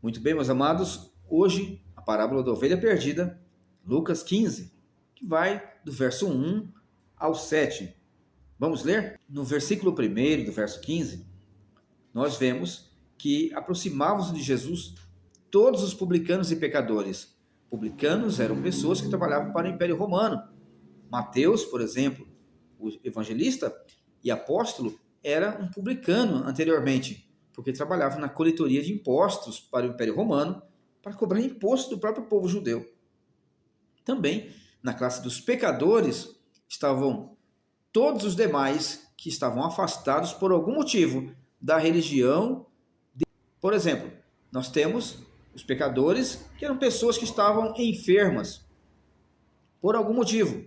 Muito bem, meus amados, hoje a parábola da ovelha perdida, Lucas 15, que vai do verso 1 ao 7. Vamos ler? No versículo 1 do verso 15, nós vemos que aproximavam-se de Jesus todos os publicanos e pecadores. Publicanos eram pessoas que trabalhavam para o Império Romano. Mateus, por exemplo, o evangelista e apóstolo, era um publicano anteriormente, porque trabalhava na coletoria de impostos para o Império Romano, para cobrar imposto do próprio povo judeu. Também, na classe dos pecadores, estavam todos os demais que estavam afastados por algum motivo da religião. Por exemplo, nós temos os pecadores, que eram pessoas que estavam enfermas por algum motivo.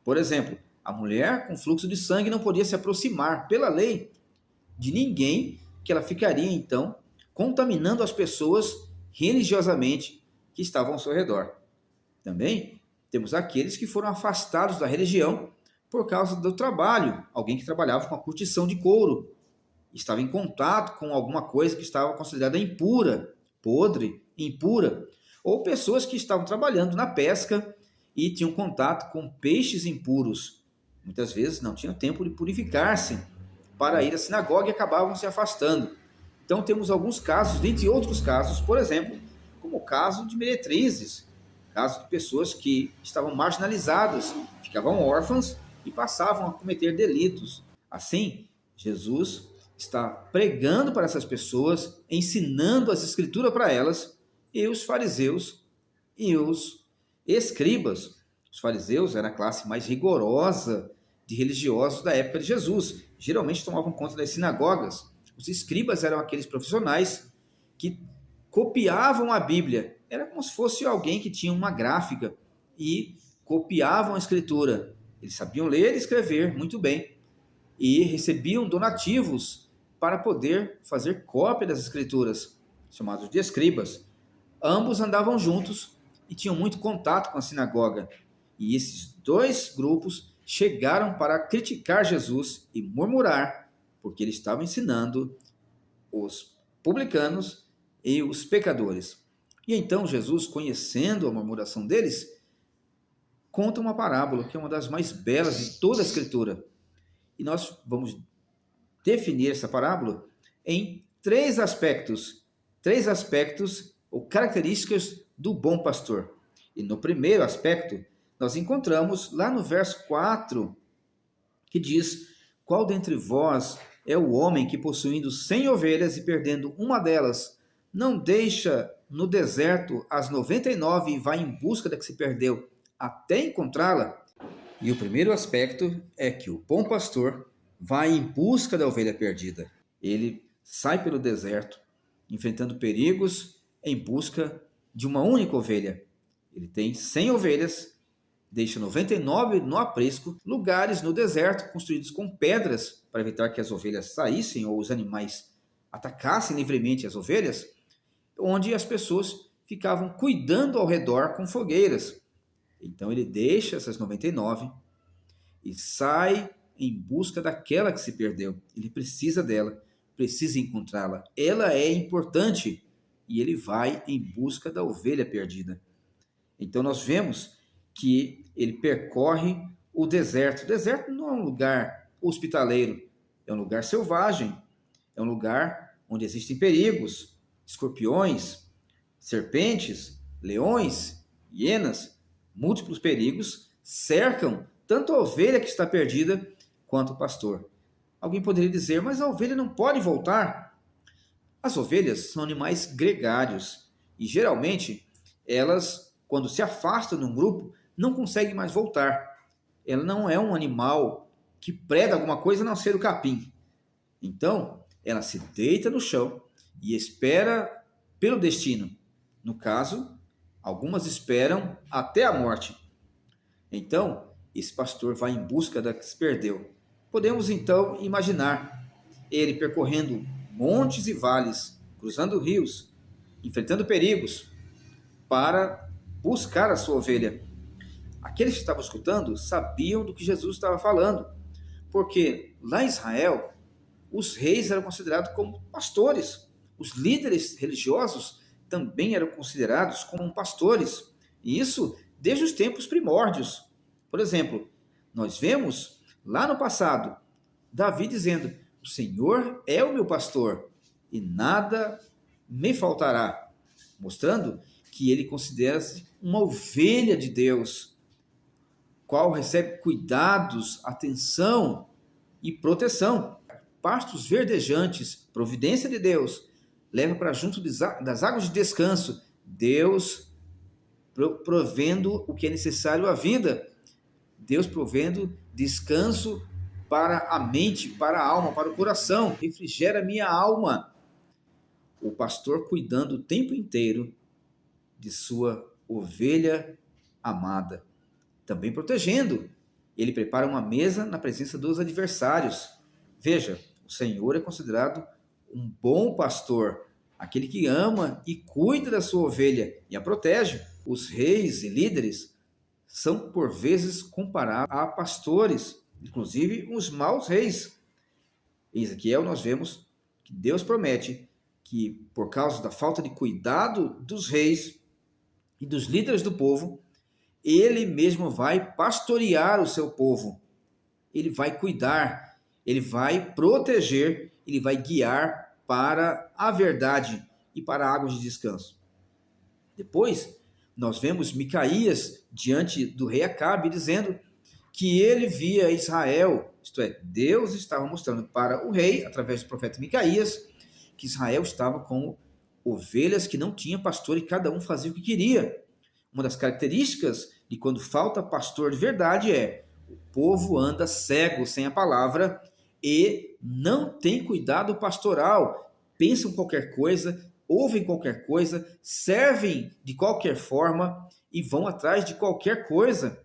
Por exemplo, a mulher com fluxo de sangue não podia se aproximar, pela lei, de ninguém, que ela ficaria, então, contaminando as pessoas religiosamente que estavam ao seu redor. Também temos aqueles que foram afastados da religião por causa do trabalho, alguém que trabalhava com a curtição de couro, estava em contato com alguma coisa que estava considerada impura, podre, impura, ou pessoas que estavam trabalhando na pesca e tinham contato com peixes impuros. Muitas vezes não tinham tempo de purificar-se para ir à sinagoga e acabavam se afastando. Então temos alguns casos, dentre outros casos, por exemplo, como o caso de meretrizes, caso de pessoas que estavam marginalizadas, ficavam órfãs e passavam a cometer delitos. Assim, Jesus está pregando para essas pessoas, ensinando as escrituras para elas, e os fariseus e os escribas. Os fariseus eram a classe mais rigorosa de religiosos da época de Jesus. Geralmente tomavam conta das sinagogas. Os escribas eram aqueles profissionais que copiavam a Bíblia. Era como se fosse alguém que tinha uma gráfica e copiavam a escritura. Eles sabiam ler e escrever muito bem e recebiam donativos para poder fazer cópia das escrituras, chamados de escribas. Ambos andavam juntos e tinham muito contato com a sinagoga. E esses dois grupos chegaram para criticar Jesus e murmurar, porque ele estava ensinando os publicanos e os pecadores. E então Jesus, conhecendo a murmuração deles, conta uma parábola que é uma das mais belas de toda a Escritura. E nós vamos definir essa parábola em três aspectos ou características do bom pastor. E no primeiro aspecto, nós encontramos lá no verso 4, que diz: qual dentre vós é o homem que, possuindo 100 ovelhas e perdendo uma delas, não deixa no deserto as 99 e vai em busca da que se perdeu até encontrá-la? E o primeiro aspecto é que o bom pastor vai em busca da ovelha perdida. Ele sai pelo deserto, enfrentando perigos em busca de uma única ovelha. Ele tem 100 ovelhas, deixa 99 no aprisco, lugares no deserto construídos com pedras para evitar que as ovelhas saíssem ou os animais atacassem livremente as ovelhas, onde as pessoas ficavam cuidando ao redor com fogueiras. Então ele deixa essas 99 e sai em busca daquela que se perdeu. Ele precisa dela, precisa encontrá-la. Ela é importante e ele vai em busca da ovelha perdida. Então nós vemos que ele percorre o deserto. O deserto não é um lugar hospitaleiro, é um lugar selvagem, é um lugar onde existem perigos, escorpiões, serpentes, leões, hienas, múltiplos perigos cercam tanto a ovelha que está perdida quanto o pastor. Alguém poderia dizer, mas a ovelha não pode voltar. As ovelhas são animais gregários e geralmente elas, quando se afastam de um grupo, não conseguem mais voltar. Ela não é um animal que preda alguma coisa a não ser o capim. Então, ela se deita no chão e espera pelo destino. No caso, algumas esperam até a morte. Então, esse pastor vai em busca da que se perdeu. Podemos então imaginar ele percorrendo montes e vales, cruzando rios, enfrentando perigos para buscar a sua ovelha. Aqueles que estavam escutando sabiam do que Jesus estava falando, porque lá em Israel, os reis eram considerados como pastores. Os líderes religiosos também eram considerados como pastores, e isso desde os tempos primórdios. Por exemplo, nós vemos lá no passado Davi dizendo: o Senhor é o meu pastor e nada me faltará, mostrando que ele considera-se uma ovelha de Deus, qual recebe cuidados, atenção e proteção. Pastos verdejantes, providência de Deus, leva para junto das águas de descanso. Deus provendo o que é necessário à vida. Deus provendo descanso para a mente, para a alma, para o coração. Refrigera minha alma. O pastor cuidando o tempo inteiro de sua ovelha amada. Também protegendo. Ele prepara uma mesa na presença dos adversários. Veja, o Senhor é considerado um bom pastor, aquele que ama e cuida da sua ovelha e a protege. Os reis e líderes são, por vezes, comparados a pastores, inclusive os maus reis. Em Ezequiel nós vemos que Deus promete que, por causa da falta de cuidado dos reis e dos líderes do povo, ele mesmo vai pastorear o seu povo. Ele vai cuidar, ele vai proteger, ele vai guiar para a verdade e para águas de descanso. Depois, nós vemos Micaías diante do rei Acabe dizendo que ele via Israel, isto é, Deus estava mostrando para o rei, através do profeta Micaías, que Israel estava como ovelhas que não tinham pastor e cada um fazia o que queria. Uma das características de quando falta pastor de verdade é o povo anda cego sem a palavra e não tem cuidado pastoral, pensam qualquer coisa, ouvem qualquer coisa, servem de qualquer forma e vão atrás de qualquer coisa.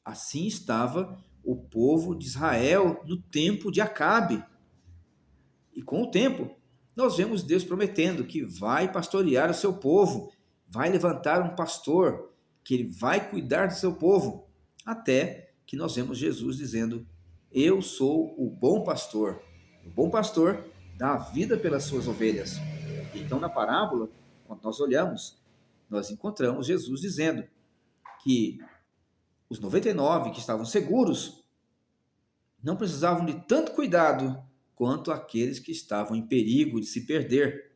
Assim estava o povo de Israel no tempo de Acabe. E com o tempo, nós vemos Deus prometendo que vai pastorear o seu povo, vai levantar um pastor, que ele vai cuidar do seu povo, até que nós vemos Jesus dizendo: eu sou o bom pastor. O bom pastor dá a vida pelas suas ovelhas. Então, na parábola, quando nós olhamos, nós encontramos Jesus dizendo que os 99 que estavam seguros não precisavam de tanto cuidado quanto aqueles que estavam em perigo de se perder.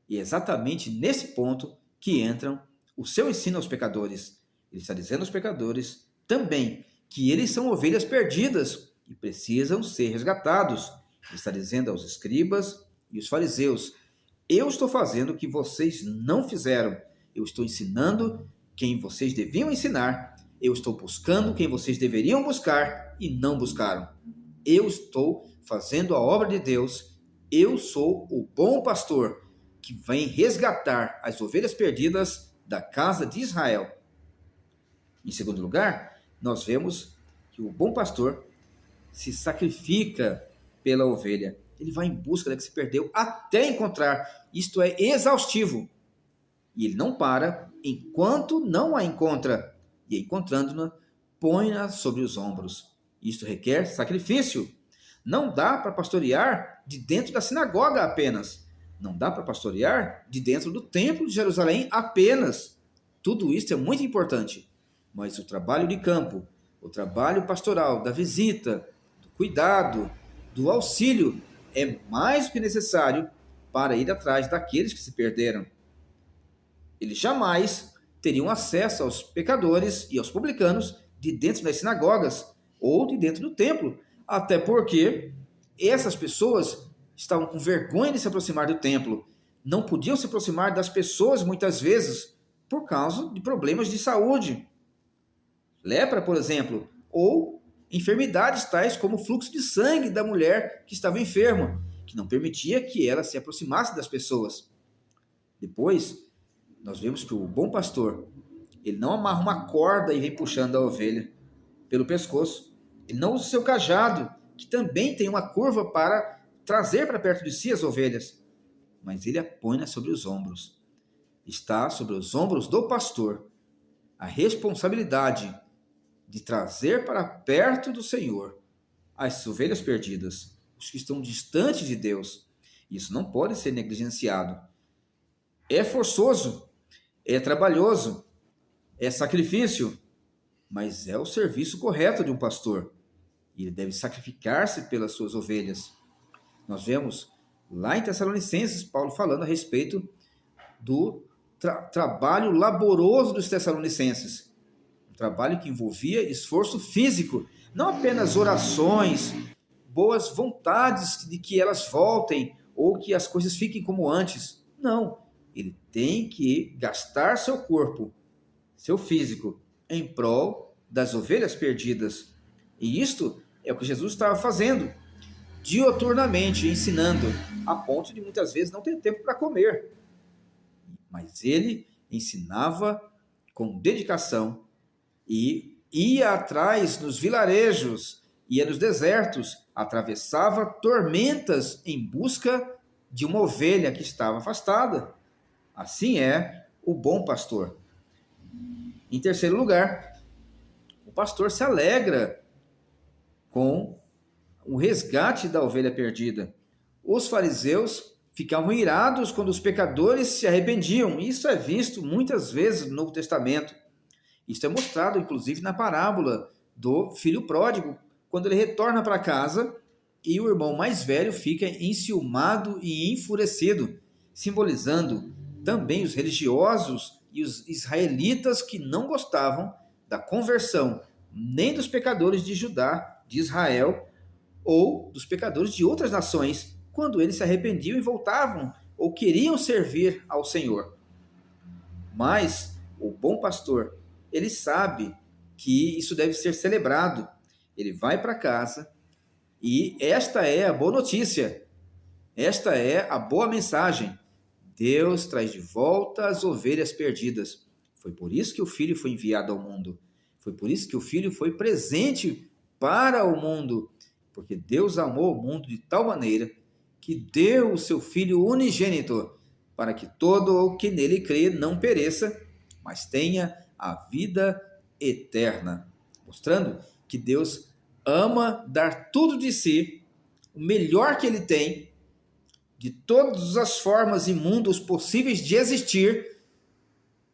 E é exatamente nesse ponto que entram o seu ensino aos pecadores. Ele está dizendo aos pecadores também que eles são ovelhas perdidas e precisam ser resgatados. Ele está dizendo aos escribas e os fariseus: eu estou fazendo o que vocês não fizeram. Eu estou ensinando quem vocês deviam ensinar. Eu estou buscando quem vocês deveriam buscar e não buscaram. Eu estou fazendo a obra de Deus. Eu sou o bom pastor que vem resgatar as ovelhas perdidas da casa de Israel. Em segundo lugar, nós vemos que o bom pastor se sacrifica pela ovelha. Ele vai em busca da que se perdeu até encontrar. Isto é exaustivo. E ele não para enquanto não a encontra. E encontrando-na, põe-na sobre os ombros. Isto requer sacrifício. Não dá para pastorear de dentro da sinagoga apenas. Não dá para pastorear de dentro do templo de Jerusalém apenas. Tudo isso é muito importante. Mas o trabalho de campo, o trabalho pastoral, da visita, do cuidado, do auxílio, é mais do que necessário para ir atrás daqueles que se perderam. Eles jamais teriam acesso aos pecadores e aos publicanos de dentro das sinagogas ou de dentro do templo, até porque essas pessoas estavam com vergonha de se aproximar do templo, não podiam se aproximar das pessoas muitas vezes por causa de problemas de saúde. Lepra, por exemplo, ou enfermidades tais como o fluxo de sangue da mulher que estava enferma, que não permitia que ela se aproximasse das pessoas. Depois, nós vemos que o bom pastor, ele não amarra uma corda e vem puxando a ovelha pelo pescoço. Ele não usa o seu cajado, que também tem uma curva para trazer para perto de si as ovelhas, mas ele a põe sobre os ombros. Está sobre os ombros do pastor a responsabilidade de trazer para perto do Senhor as ovelhas perdidas, os que estão distantes de Deus. Isso não pode ser negligenciado. É forçoso, é trabalhoso, é sacrifício, mas é o serviço correto de um pastor. Ele deve sacrificar-se pelas suas ovelhas. Nós vemos lá em Tessalonicenses, Paulo falando a respeito do trabalho laboroso dos Tessalonicenses. Um trabalho que envolvia esforço físico, não apenas orações, boas vontades de que elas voltem ou que as coisas fiquem como antes. Não, ele tem que gastar seu corpo, seu físico, em prol das ovelhas perdidas. E isto é o que Jesus estava fazendo, dioturnamente, ensinando, a ponto de muitas vezes não ter tempo para comer. Mas ele ensinava com dedicação e ia atrás nos vilarejos, ia nos desertos, atravessava tormentas em busca de uma ovelha que estava afastada. Assim é o bom pastor. Em terceiro lugar, o pastor se alegra com o resgate da ovelha perdida. Os fariseus ficavam irados quando os pecadores se arrependiam. Isso é visto muitas vezes no Novo Testamento. Isso é mostrado, inclusive, na parábola do filho pródigo, quando ele retorna para casa e o irmão mais velho fica enciumado e enfurecido, simbolizando também os religiosos e os israelitas que não gostavam da conversão nem dos pecadores de Judá, de Israel, ou dos pecadores de outras nações, quando eles se arrependiam e voltavam ou queriam servir ao Senhor. Mas o bom pastor, ele sabe que isso deve ser celebrado. Ele vai para casa e esta é a boa notícia. Esta é a boa mensagem. Deus traz de volta as ovelhas perdidas. Foi por isso que o Filho foi enviado ao mundo. Foi por isso que o Filho foi presente para o mundo. Porque Deus amou o mundo de tal maneira que deu o seu Filho unigênito para que todo o que nele crê não pereça, mas tenha a vida eterna. Mostrando que Deus ama dar tudo de si, o melhor que ele tem, de todas as formas e mundos possíveis de existir,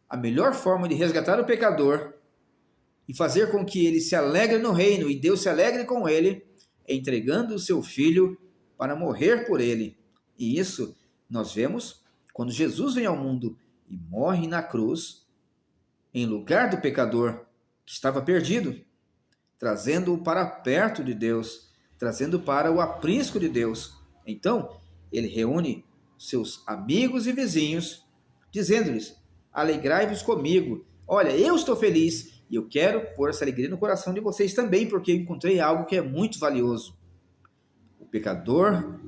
a melhor forma de resgatar o pecador e fazer com que ele se alegre no reino e Deus se alegre com ele, é entregando o seu filho para morrer por ele. E isso nós vemos quando Jesus vem ao mundo e morre na cruz, em lugar do pecador que estava perdido, trazendo-o para perto de Deus, trazendo para o aprisco de Deus. Então, ele reúne seus amigos e vizinhos, dizendo-lhes: alegrai-vos comigo. Olha, eu estou feliz e eu quero pôr essa alegria no coração de vocês também, porque eu encontrei algo que é muito valioso. O pecador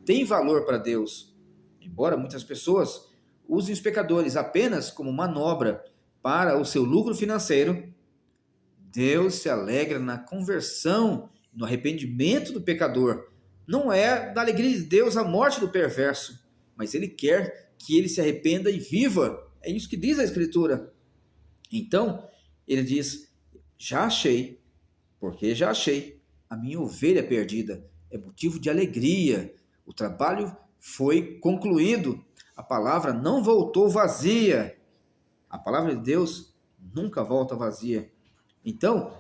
tem valor para Deus, embora muitas pessoas usem os pecadores apenas como manobra para o seu lucro financeiro. Deus se alegra na conversão, no arrependimento do pecador. Não é da alegria de Deus a morte do perverso, mas ele quer que ele se arrependa e viva. É isso que diz a Escritura. Então, ele diz: já achei, porque já achei a minha ovelha perdida. É motivo de alegria. O trabalho foi concluído. A palavra não voltou vazia. A palavra de Deus nunca volta vazia. Então,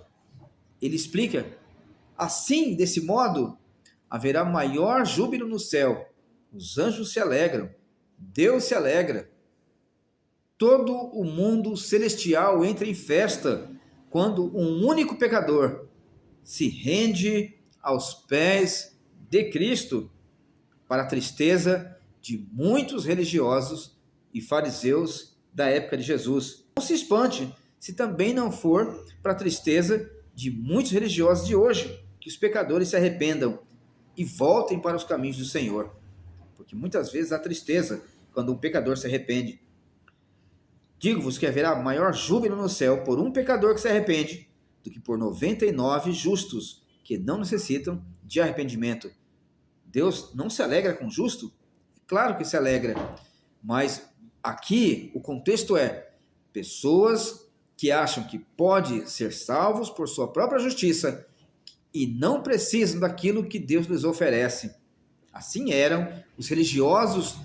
ele explica: assim, desse modo, haverá maior júbilo no céu. Os anjos se alegram, Deus se alegra. Todo o mundo celestial entra em festa quando um único pecador se rende aos pés de Cristo, para a tristeza de muitos religiosos e fariseus da época de Jesus. Não se espante se também não for para a tristeza de muitos religiosos de hoje, que os pecadores se arrependam e voltem para os caminhos do Senhor. Porque muitas vezes há tristeza quando um pecador se arrepende. Digo-vos que haverá maior júbilo no céu por um pecador que se arrepende do que por 99 justos que não necessitam de arrependimento. Deus não se alegra com o justo? Claro que se alegra, mas aqui o contexto é pessoas que acham que podem ser salvos por sua própria justiça e não precisam daquilo que Deus lhes oferece. Assim eram os religiosos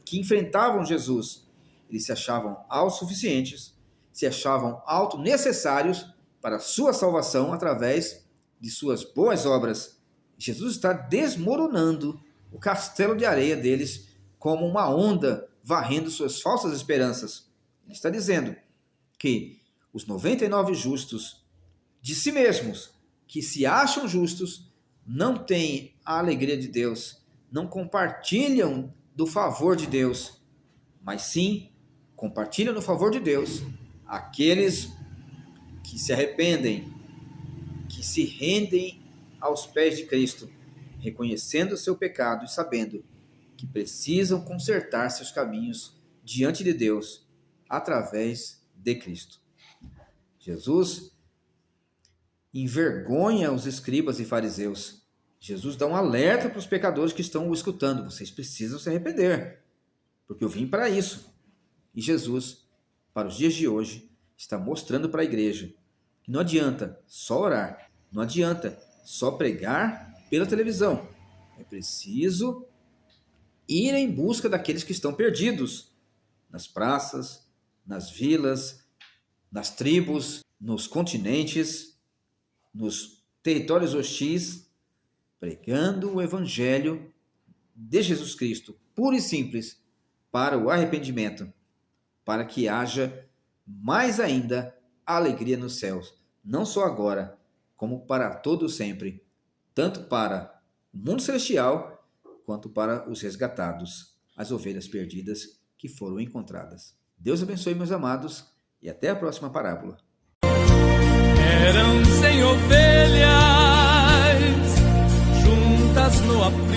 que enfrentavam Jesus. eles se achavam autossuficientes, se achavam autonecessários para a sua salvação através de suas boas obras. Jesus está desmoronando o castelo de areia deles como uma onda varrendo suas falsas esperanças. Ele está dizendo que os 99 justos de si mesmos, que se acham justos, não têm a alegria de Deus, não compartilham do favor de Deus, mas sim compartilham do favor de Deus aqueles que se arrependem, que se rendem aos pés de Cristo, reconhecendo o seu pecado e sabendo que precisam consertar seus caminhos diante de Deus através de Cristo. Jesus envergonha os escribas e fariseus. Jesus dá um alerta para os pecadores que estão o escutando. Vocês precisam se arrepender, porque eu vim para isso. E Jesus, para os dias de hoje, está mostrando para a igreja que não adianta só orar, não adianta só pregar pela televisão. É preciso ir em busca daqueles que estão perdidos nas praças, nas vilas, nas tribos, nos continentes, nos territórios hostis, pregando o evangelho de Jesus Cristo, puro e simples, para o arrependimento, para que haja mais ainda alegria nos céus, não só agora, como para todo sempre, tanto para o mundo celestial, quanto para os resgatados, as ovelhas perdidas que foram encontradas. Deus abençoe, meus amados, e até a próxima parábola. Eram 100 ovelhas juntas no aprisco.